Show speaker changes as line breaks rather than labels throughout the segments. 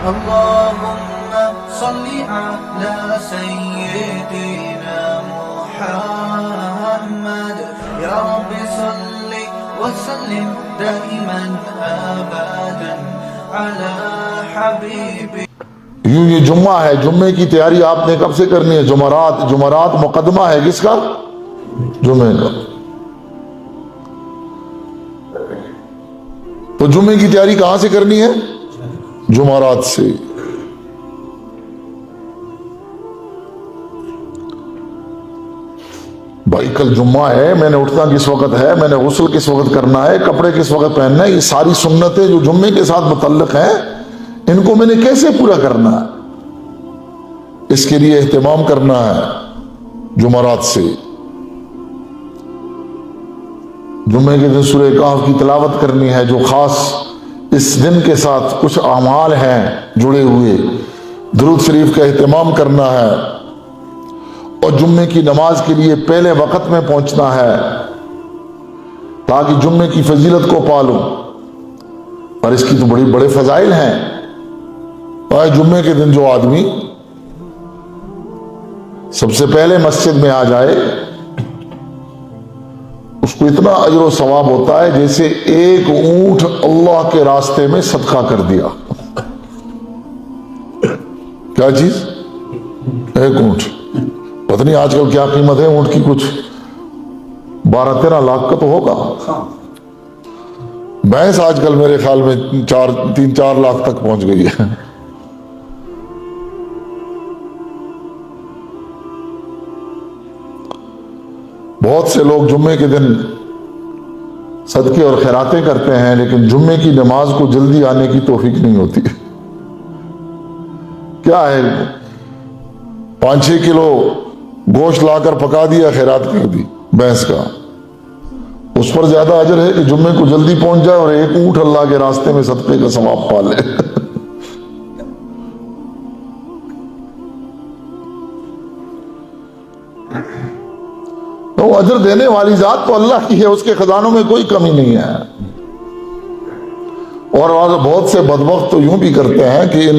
اللهم صل على سيدنا محمد يا رب صل وسلم دائما ابدا على حبيبي.
یوں یہ جمعہ ہے، جمعے کی تیاری آپ نے کب سے کرنی ہے؟ جمعرات مقدمہ ہے کس کا؟ جمعے کا. تو جمعے کی تیاری کہاں سے کرنی ہے؟ جمعرات سے. بھائی کل جمعہ ہے، میں نے اٹھنا کس وقت ہے، میں نے غسل کس وقت کرنا ہے، کپڑے کس وقت پہننا ہے، یہ ساری سنتیں جو جمعے کے ساتھ متعلق ہیں ان کو میں نے کیسے پورا کرنا ہے؟ اس کے لیے اہتمام کرنا ہے جمعرات سے. جمعے کے دن سورہ کہف کی تلاوت کرنی ہے، جو خاص اس دن کے ساتھ کچھ اعمال ہیں جڑے ہوئے. درود شریف کا اہتمام کرنا ہے اور جمعے کی نماز کے لیے پہلے وقت میں پہنچنا ہے تاکہ جمعے کی فضیلت کو پالوں. اور اس کی تو بڑے فضائل ہیں. اور جمعے کے دن جو آدمی سب سے پہلے مسجد میں آ جائے اس کو اتنا اجر و ثواب ہوتا ہے جیسے ایک اونٹ اللہ کے راستے میں صدقہ کر دیا. کیا چیز؟ ایک اونٹ. پتہ نہیں آج کل کیا قیمت ہے اونٹ کی، کچھ 12-13 لاکھ کا تو ہوگا. بھینس آج کل میرے خیال میں 3-4 لاکھ تک پہنچ گئی ہے. بہت سے لوگ جمعے کے دن صدقے اور خیراتیں کرتے ہیں لیکن جمعے کی نماز کو جلدی آنے کی توفیق نہیں ہوتی. کیا ہے، 5-6 کلو گوشت لا کر پکا دیا، خیرات کر دی بھینس کا، اس پر زیادہ اجر ہے کہ جمعے کو جلدی پہنچ جائے اور ایک اونٹ اللہ کے راستے میں صدقے کا ثواب پا لے. تو اجر دینے والی ذات تو اللہ کی ہے، اس کے خزانوں میں کوئی کمی نہیں ہے. اور بہت سے بدبخت تو یوں بھی کرتے ہیں کہ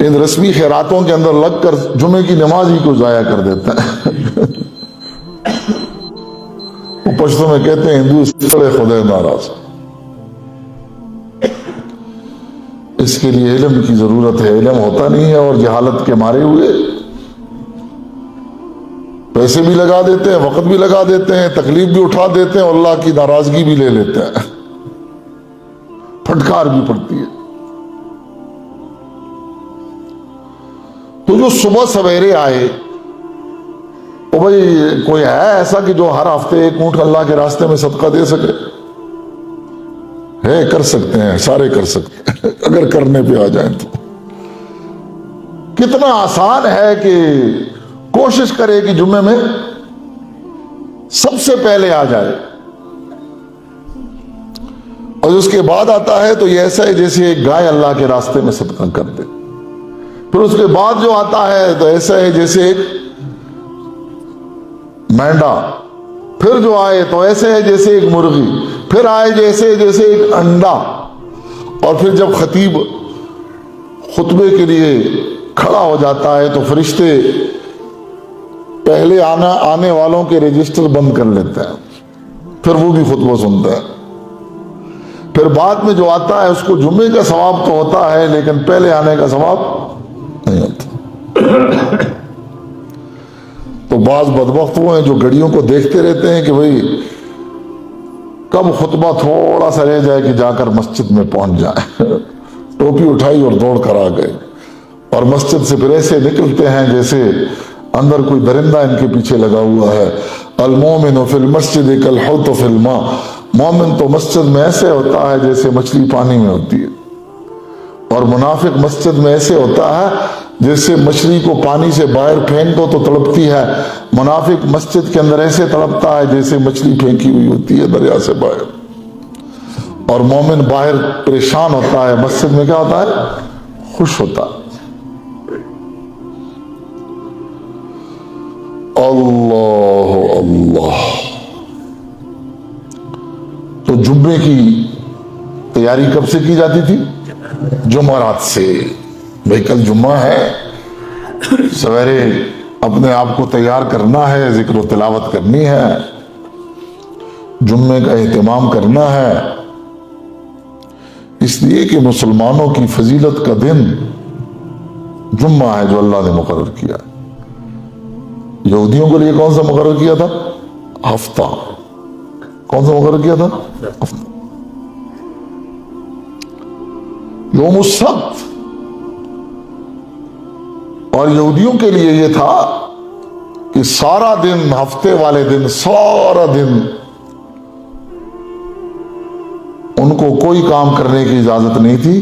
ان رسمی خیراتوں کے اندر لگ کر جمعے کی نماز ہی کو ضائع کر دیتے ہیں. وہ پشتوں میں کہتے ہیں ہندو بڑے خدا ناراض. اس کے لیے علم کی ضرورت ہے، علم ہوتا نہیں ہے اور جہالت کے مارے ہوئے پیسے بھی لگا دیتے ہیں، وقت بھی لگا دیتے ہیں، تکلیف بھی اٹھا دیتے ہیں اور اللہ کی ناراضگی بھی لے لیتے ہیں، پھٹکار بھی پڑتی ہے. تو جو صبح سویرے آئے، او بھائی کوئی ہے ایسا کہ جو ہر ہفتے ایک اونٹ اللہ کے راستے میں صدقہ دے سکے؟ ہے، کر سکتے ہیں، سارے کر سکتے ہیں اگر کرنے پہ آ جائیں تو. کتنا آسان ہے کہ کوشش کرے کہ جمعے میں سب سے پہلے آ جائے، اور اس کے بعد آتا ہے تو یہ ایسا ہے جیسے ایک گائے اللہ کے راستے میں صدقہ کر دے. پھر اس کے بعد جو آتا ہے تو ایسا ہے جیسے ایک مینڈا، پھر جو آئے تو ایسے ہے جیسے ایک مرغی، پھر آئے جیسے ایک انڈا. اور پھر جب خطیب خطبے کے لیے کھڑا ہو جاتا ہے تو فرشتے پہلے آنے والوں کے رجسٹر بند کر لیتے ہیں، پھر وہ بھی خطبہ سنتا ہے. پھر بعد میں جو آتا ہے اس کو جمعے کا ثواب تو ہوتا ہے لیکن پہلے آنے کا ثواب نہیں ہوتا. تو بعض بدبخت وہ ہیں جو گھڑیوں کو دیکھتے رہتے ہیں کہ بھئی کب خطبہ تھوڑا سا رہ جائے کہ جا کر مسجد میں پہنچ جائے. ٹوپی اٹھائی اور دوڑ کر آ گئے، اور مسجد سے پھر ایسے نکلتے ہیں جیسے اندر کوئی درندہ ان کے پیچھے لگا ہوا ہے. المومن فی المسجد کالحوت فی الماء. مومن تو مسجد میں ایسے ہوتا ہے جیسے مچھلی پانی میں ہوتی ہے، اور منافق مسجد میں ایسے ہوتا ہے جیسے مچھلی کو پانی سے باہر پھینک دو تو تڑپتی ہے. منافق مسجد کے اندر ایسے تڑپتا ہے جیسے مچھلی پھینکی ہوئی ہوتی ہے دریا سے باہر. اور مومن باہر پریشان ہوتا ہے، مسجد میں کیا ہوتا ہے؟ خوش ہوتا ہے. اللہ اللہ. تو جمعے کی تیاری کب سے کی جاتی تھی؟ جمعرات سے بھائی کل جمعہ ہے، سویرے اپنے آپ کو تیار کرنا ہے، ذکر و تلاوت کرنی ہے، جمعے کا اہتمام کرنا ہے، اس لیے کہ مسلمانوں کی فضیلت کا دن جمعہ ہے جو اللہ نے مقرر کیا۔ یہودیوں کے لیے کون سا مقرر کیا تھا؟ ہفتہ۔ کون سا مقرر کیا تھا؟ ہفتہ۔ یوم السبت۔ اور یہودیوں کے لیے یہ تھا کہ سارا دن، ہفتے والے دن سارا دن ان کو کوئی کام کرنے کی اجازت نہیں تھی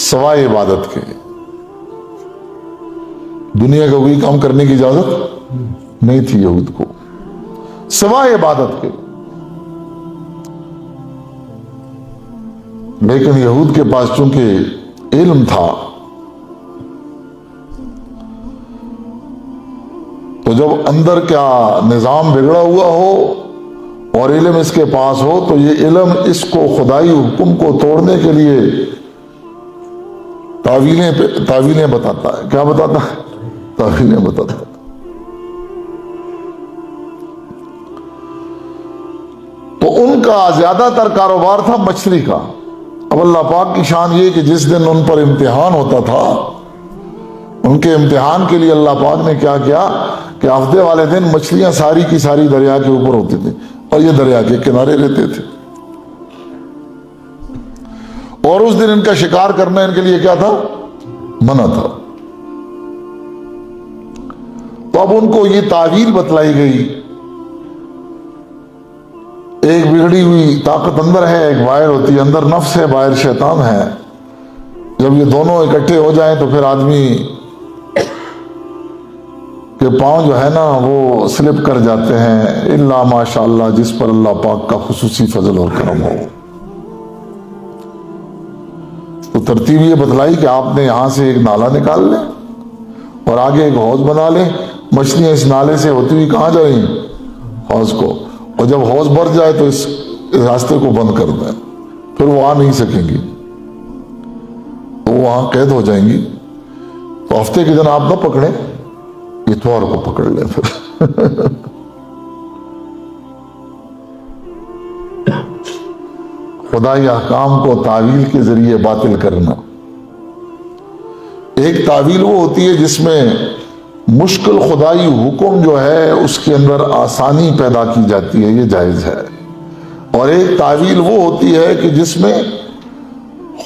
سوائے عبادت کے۔ دنیا کا کوئی کام کرنے کی اجازت نہیں تھی یہود کو سوائے عبادت کے۔ لیکن یہود کے پاس چونکہ علم تھا تو جب اندر کیا نظام بگڑا ہوا ہو اور علم اس کے پاس ہو تو یہ علم اس کو خدائی حکم کو توڑنے کے لیے تعویلیں بتاتا ہے۔ کیا بتاتا ہے؟ تعویلیں بتاتا ہے۔ تو ان کا زیادہ تر کاروبار تھا مچھلی کا۔ اب اللہ پاک کی شان یہ کہ جس دن ان پر امتحان ہوتا تھا، ان کے امتحان کے لیے اللہ پاک نے کیا کیا کہ ہفتے والے دن مچھلیاں ساری کی ساری دریا کے اوپر ہوتی تھی اور یہ دریا کے کنارے رہتے تھے، اور اس دن ان کا شکار کرنا ان کے لیے کیا تھا؟ منع تھا۔ تو اب ان کو یہ تعویل بتلائی گئی، ایک بگڑی ہوئی طاقت اندر ہے، ایک باہر ہوتی ہے، اندر نفس ہے، باہر شیطان ہے۔ جب یہ دونوں اکٹھے ہو جائیں تو پھر آدمی کے پاؤں جو ہے نا وہ سلپ کر جاتے ہیں، الا ماشاء اللہ، جس پر اللہ پاک کا خصوصی فضل اور کرم ہو۔ تو ترتیب یہ بتلائی کہ آپ نے یہاں سے ایک نالا نکال لیں اور آگے ایک حوض بنا لیں، مچھلیاں اس نالے سے ہوتی ہوئی کہاں جائیں؟ حوض کو، اور جب حوض بھر جائے تو اس راستے کو بند کر دیں، پھر وہ آ نہیں سکیں گی، تو وہ وہاں قید ہو جائیں گی۔ تو ہفتے کے دن آپ نہ پکڑیں، اتوار کو پکڑ لیں پھر۔ خدائی احکام کو تعویل کے ذریعے باطل کرنا۔ ایک تعویل وہ ہوتی ہے جس میں مشکل خدائی حکم جو ہے اس کے اندر آسانی پیدا کی جاتی ہے، یہ جائز ہے۔ اور ایک تعویل وہ ہوتی ہے کہ جس میں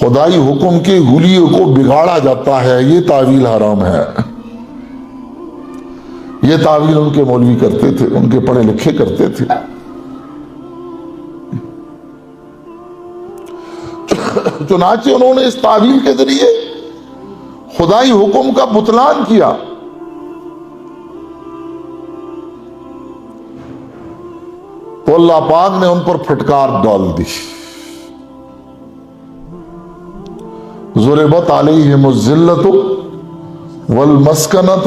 خدائی حکم کے حلیے کو بگاڑا جاتا ہے، یہ تعویل حرام ہے۔ یہ تعویل ان کے مولوی کرتے تھے، ان کے پڑھے لکھے کرتے تھے۔ چنانچہ انہوں نے اس تعویل کے ذریعے خدائی حکم کا بطلان کیا۔ تو اللہ پاک نے ان پر پھٹکار ڈال دی۔ ضربت علیہم الذلۃ والمسکنۃ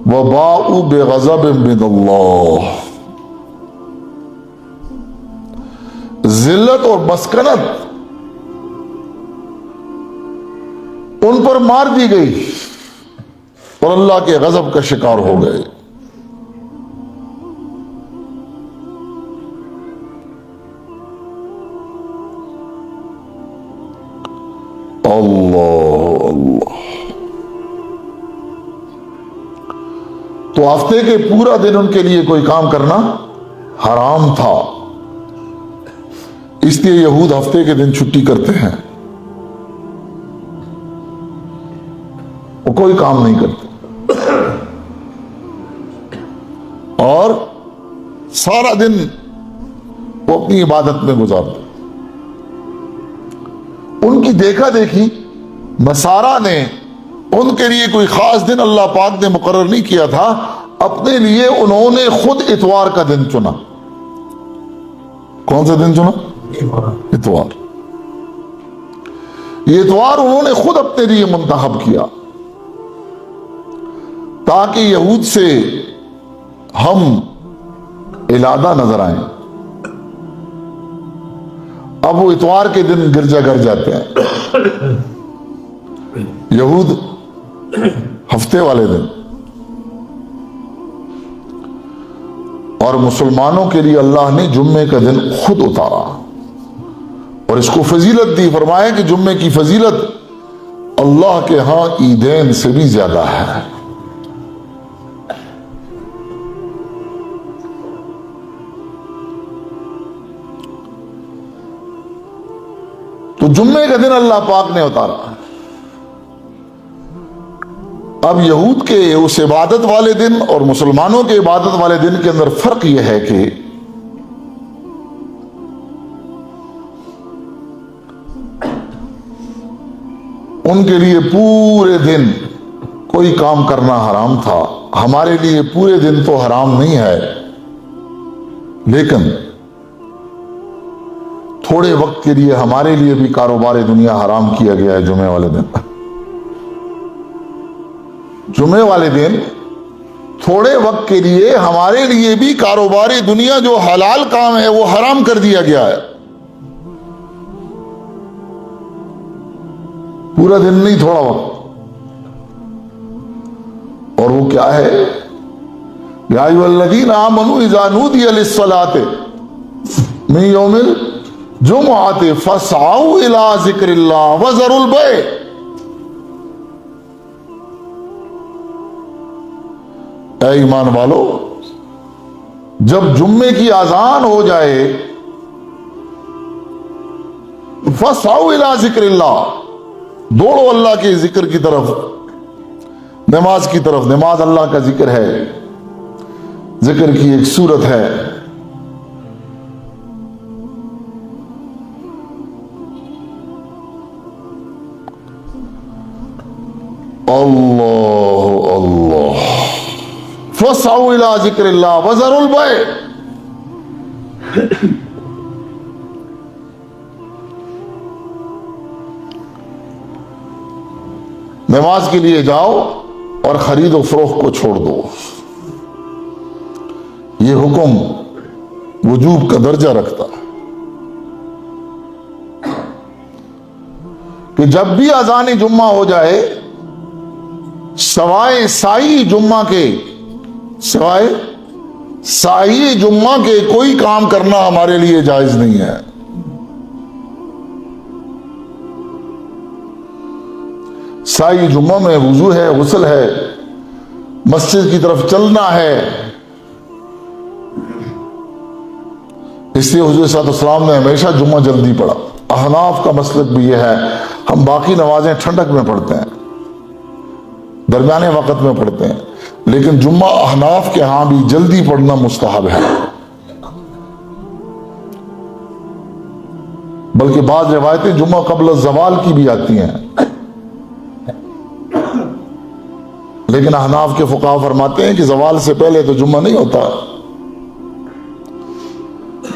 وباءوا بغضب من اللہ۔ ذلت اور مسکنت ان پر مار دی گئی اور اللہ کے غضب کا شکار ہو گئے۔ اللہ اللہ۔ تو ہفتے کے پورا دن ان کے لیے کوئی کام کرنا حرام تھا، اس لیے یہود ہفتے کے دن چھٹی کرتے ہیں، وہ کوئی کام نہیں کرتے اور سارا دن وہ اپنی عبادت میں گزارتے۔ ان کی دیکھا دیکھی نصارہ نے ان کے لیے کوئی خاص دن اللہ پاک نے مقرر نہیں کیا تھا، اپنے لیے انہوں نے خود اتوار کا دن چنا۔ کون سا دن چنا؟ اتوار۔ یہ اتوار انہوں نے خود اپنے لیے منتخب کیا تاکہ یہود سے ہم علیحدہ نظر آئیں۔ اب وہ اتوار کے دن گرجا گھر جاتے ہیں، یہود ہفتے والے دن، اور مسلمانوں کے لیے اللہ نے جمعے کا دن خود اتارا اور اس کو فضیلت دی. فرمایا کہ جمعے کی فضیلت اللہ کے ہاں عیدین سے بھی زیادہ ہے. تو جمعے کا دن اللہ پاک نے اتارا. اب یہود کے اس عبادت والے دن اور مسلمانوں کے عبادت والے دن کے اندر فرق یہ ہے کہ ان کے لیے پورے دن کوئی کام کرنا حرام تھا. ہمارے لیے پورے دن تو حرام نہیں ہے، لیکن تھوڑے وقت کے لیے ہمارے لیے بھی کاروبار دنیا حرام کیا گیا ہے. جمعے والے دن، جمعے والے دن تھوڑے وقت کے لیے ہمارے لیے بھی کاروبار دنیا جو حلال کام ہے وہ حرام کر دیا گیا ہے. پورا دن نہیں، تھوڑا وقت. اور وہ کیا ہے؟ یا ایھا الذین آمنوا اذا نودی للصلاۃ من یوم الجمعۃ فاسعوا الی ذکر اللہ وذروا البیع. اے ایمان والو، جب جمعے کی اذان ہو جائے فاسعوا الی ذکر اللہ، دوڑو اللہ کے ذکر کی طرف، نماز کی طرف. نماز اللہ کا ذکر ہے، ذکر کی ایک صورت ہے. اللہ اللہ، فاسعوا الی ذکر اللہ وذروا البیع. نماز کے لیے جاؤ اور خرید و فروخت کو چھوڑ دو. یہ حکم وجوب کا درجہ رکھتا ہے کہ جب بھی اذان جمعہ ہو جائے، سوائے سائی جمعہ کے، سوائے سائی جمعہ کے کوئی کام کرنا ہمارے لیے جائز نہیں ہے. سائی جمعہ میں وضو ہے، غسل ہے، مسجد کی طرف چلنا ہے. اس لیے حضور صلی اللہ علیہ وسلم نے ہمیشہ جمعہ جلدی پڑھا. احناف کا مسلک بھی یہ ہے، ہم باقی نمازیں ٹھنڈک میں پڑھتے ہیں، درمیانے وقت میں پڑھتے ہیں، لیکن جمعہ احناف کے ہاں بھی جلدی پڑھنا مستحب ہے. بلکہ بعض روایتیں جمعہ قبل الزوال کی بھی آتی ہیں، لیکن احناف کے فقہا فرماتے ہیں کہ زوال سے پہلے تو جمعہ نہیں ہوتا.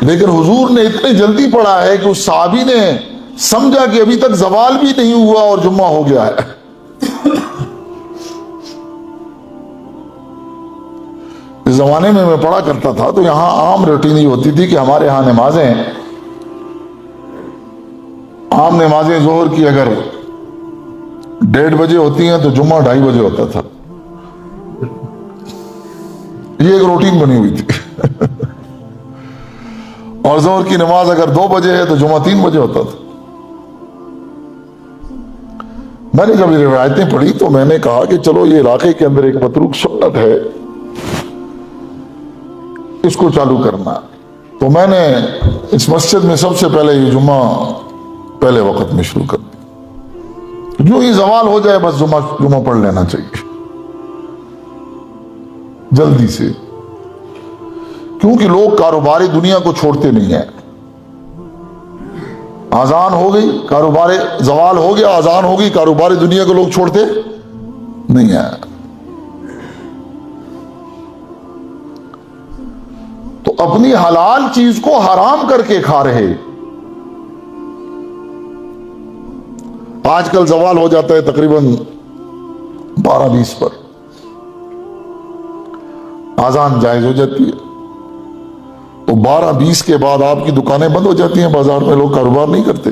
لیکن حضور نے اتنی جلدی پڑھا ہے کہ اس صحابی نے سمجھا کہ ابھی تک زوال بھی نہیں ہوا اور جمعہ ہو گیا ہے. اس زمانے میں پڑھا کرتا تھا تو یہاں عام روٹین ہی ہوتی تھی کہ ہمارے ہاں نمازیں، عام نمازیں ظہر کی اگر 1:30 بجے ہوتی ہیں تو جمعہ 2:30 بجے ہوتا تھا. یہ ایک روٹین بنی ہوئی تھی. اور ظہر کی نماز اگر 2 بجے ہے تو جمعہ 3 بجے ہوتا تھا. میں نے جب یہ روایتیں پڑھی تو میں نے کہا کہ چلو یہ علاقے کے اندر ایک متروک سنت ہے، اس کو چالو کرنا. تو میں نے اس مسجد میں سب سے پہلے یہ جمعہ پہلے وقت میں شروع کر دی. جو ہی زوال ہو جائے بس جمعہ پڑھ لینا چاہیے جلدی سے، کیونکہ لوگ کاروباری دنیا کو چھوڑتے نہیں ہیں. اذان ہو گئی، کاروبار زوال ہو گیا، اذان ہو گئی، کاروباری دنیا کو لوگ چھوڑتے نہیں ہیں. تو اپنی حلال چیز کو حرام کر کے کھا رہے. آج کل زوال ہو جاتا ہے تقریباً 12:20 پر، اذان جائز ہو جاتی ہے. تو 12:20 کے بعد آپ کی دکانیں بند ہو جاتی ہیں، بازار میں لوگ کاروبار نہیں کرتے.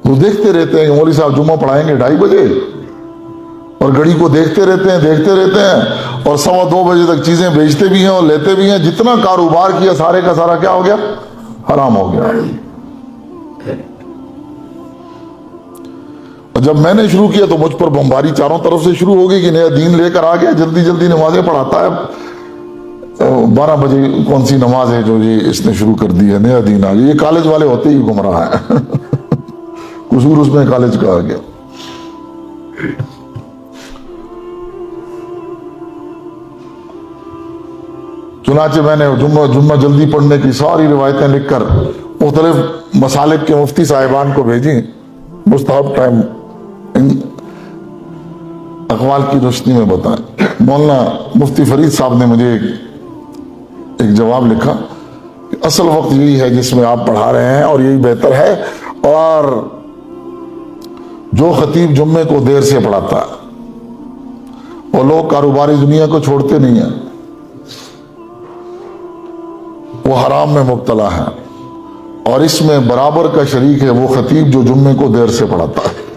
وہ دیکھتے رہتے ہیں کہ مولوی صاحب جمعہ پڑھائیں گے 2:30 بجے، اور گھڑی کو دیکھتے رہتے ہیں اور 2:15 بجے تک چیزیں بیچتے بھی ہیں اور لیتے بھی ہیں. جتنا کاروبار کیا سارے کا سارا کیا ہو گیا؟ حرام ہو گیا. اور جب میں نے شروع کیا تو مجھ پر بمباری چاروں طرف سے شروع ہو گئی کہ نیا دین لے کر آ گیا، جلدی جلدی نمازیں پڑھاتا ہے. 12 بجے کون سی نماز ہے جو یہ اس نے شروع کر دی ہے؟ نیا دین آ گیا. یہ کالج والے ہوتے ہی گمراہ ہیں. قصور اس میں کالج کا آ گیا. چنانچہ میں نے جمعہ جلدی پڑھنے کی ساری روایتیں لکھ کر مختلف مسالک کے مفتی صاحبان کو بھیجی. مستحب ٹائم ان اقوال کی روشنی میں بتائیں. مولانا مفتی فرید صاحب نے مجھے ایک جواب لکھا کہ اصل وقت یہی ہے جس میں آپ پڑھا رہے ہیں اور یہی بہتر ہے، اور جو خطیب جمعے کو دیر سے پڑھاتا ہے وہ لوگ کاروباری دنیا کو چھوڑتے نہیں ہیں، وہ حرام میں مبتلا ہے، اور اس میں برابر کا شریک ہے وہ خطیب جو جمعے کو دیر سے پڑھاتا ہے.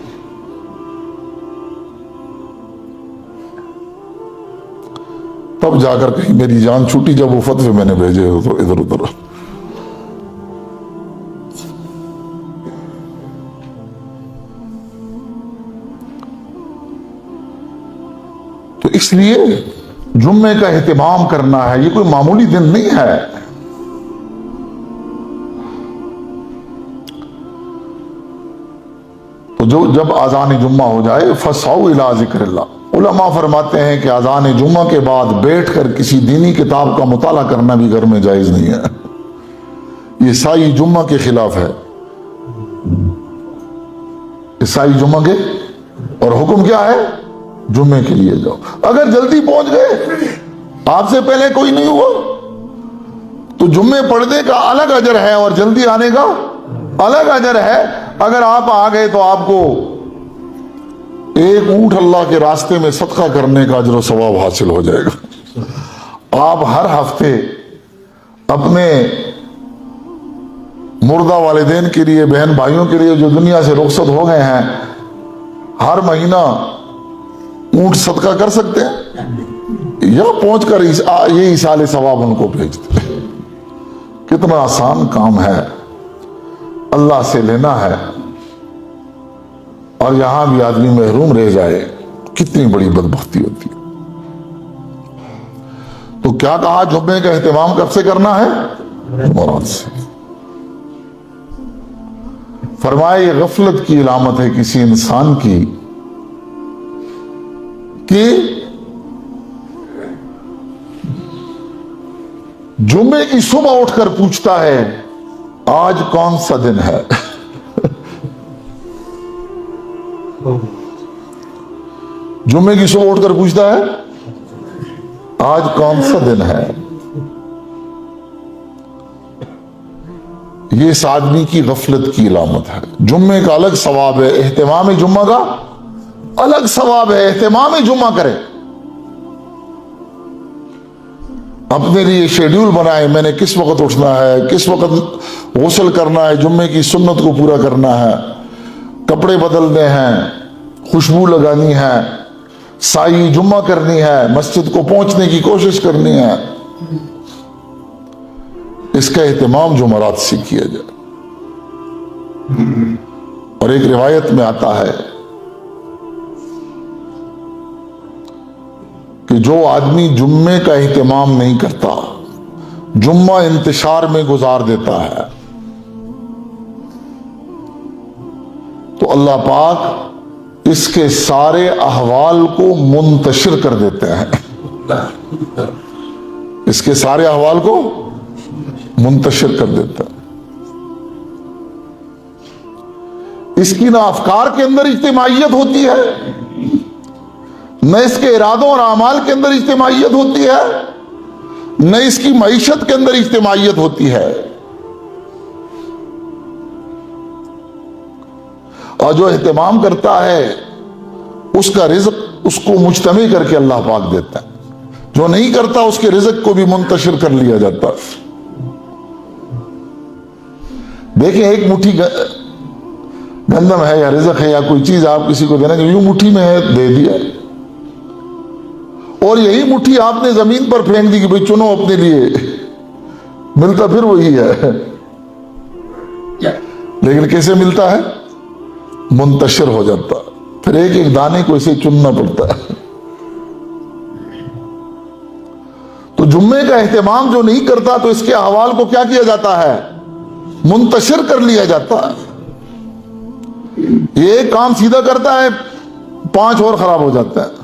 تب جا کر کہیں میری جان چھوٹی جب وہ فتوے میں نے بھیجے ہو تو ادھر ادھر. تو اس لیے جمعے کا اہتمام کرنا ہے، یہ کوئی معمولی دن نہیں ہے. تو جب اذان جمعہ ہو جائے فَسْعَوْا إِلَىٰ ذِكْرِ اللَّهِ. علماء فرماتے ہیں کہ اذان جمعہ کے بعد بیٹھ کر کسی دینی کتاب کا مطالعہ کرنا بھی گھر میں جائز نہیں ہے. یہ سائی جمعہ کے خلاف ہے. عیسائی جمعہ کے، اور حکم کیا ہے؟ جمعے کے لیے جاؤ. اگر جلدی پہنچ گئے، آپ سے پہلے کوئی نہیں ہوا، تو جمعے پڑھنے کا الگ اجر ہے اور جلدی آنے کا الگ اجر ہے. اگر آپ آ گئے تو آپ کو ایک اونٹ اللہ کے راستے میں صدقہ کرنے کا اجر و ثواب حاصل ہو جائے گا. آپ ہر ہفتے اپنے مردہ والدین کے لیے، بہن بھائیوں کے لیے جو دنیا سے رخصت ہو گئے ہیں، ہر مہینہ اونٹ صدقہ کر سکتے ہیں. یہاں پہنچ کر یہ ایصال ثواب ان کو بھیجتے ہیں. کتنا آسان کام ہے، اللہ سے لینا ہے اور یہاں بھی آدمی محروم رہ جائے، کتنی بڑی بدبختی ہوتی ہے. تو کیا کہا؟ جمعے کا اہتمام کب سے کرنا ہے؟ جمعرات سے. فرمائے یہ غفلت کی علامت ہے کسی انسان کی کہ جمعے کی صبح اٹھ کر پوچھتا ہے آج کون سا دن ہے. جمعے کی صبح اٹھ کر پوچھتا ہے آج کون سا دن ہے. یہ اس آدمی کی غفلت کی علامت ہے. جمعے کا الگ ثواب ہے، اہتمام جمعہ کا الگ ثواب ہے. اہتمام جمعہ کرے، اپنے لیے شیڈیول بنائے، میں نے کس وقت اٹھنا ہے، کس وقت غسل کرنا ہے، جمعے کی سنت کو پورا کرنا ہے، کپڑے بدلنے ہیں، خوشبو لگانی ہے، سائی جمعہ کرنی ہے، مسجد کو پہنچنے کی کوشش کرنی ہے. اس کا اہتمام جمعرات سے کیا جائے. اور ایک روایت میں آتا ہے کہ جو آدمی جمعے کا اہتمام نہیں کرتا، جمعہ انتشار میں گزار دیتا ہے، تو اللہ پاک اس کے سارے احوال کو منتشر کر دیتے ہیں. اس کے سارے احوال کو منتشر کر دیتا ہے. اس کی نہ افکار کے اندر اجتماعیت ہوتی ہے، نہ اس کے ارادوں اور اعمال کے اندر اجتماعیت ہوتی ہے، نہ اس کی معیشت کے اندر اجتماعیت ہوتی ہے. اور جو اہتمام کرتا ہے اس کا رزق اس کو مجتمع کر کے اللہ پاک دیتا ہے. جو نہیں کرتا اس کے رزق کو بھی منتشر کر لیا جاتا ہے. دیکھیں ایک مٹھی گندم ہے یا رزق ہے یا کوئی چیز آپ کسی کو دینا کہ یوں مٹھی میں ہے دے دیا، اور یہی مٹھی آپ نے زمین پر پھینک دی کہ بھئی چنو اپنے لیے، ملتا پھر وہی ہے، لیکن کیسے ملتا ہے؟ منتشر ہو جاتا، پھر ایک ایک دانے کو اسے چننا پڑتا ہے۔ تو جمعے کا اہتمام جو نہیں کرتا تو اس کے احوال کو کیا کیا جاتا ہے؟ منتشر کر لیا جاتا ہے۔ یہ ایک کام سیدھا کرتا ہے 5 اور خراب ہو جاتا ہے۔